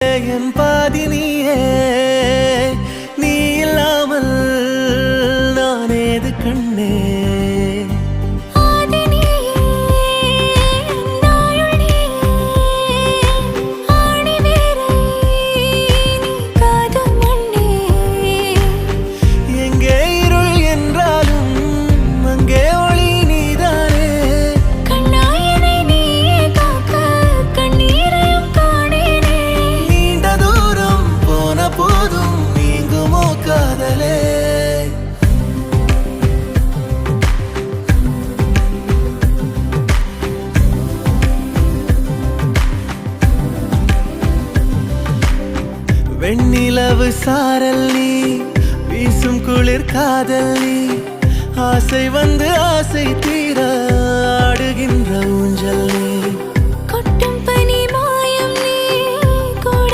என் பாதி நீயே, நீ இல்லாமல் நான் ஏது கண்ணே. வெண்ணிலவு சாரல் நீ, வீசும் குளிர் காதல் நீ, ஆசை வந்து ஆசை தீர ஆடுகின்ற ஊஞ்சல் நீ.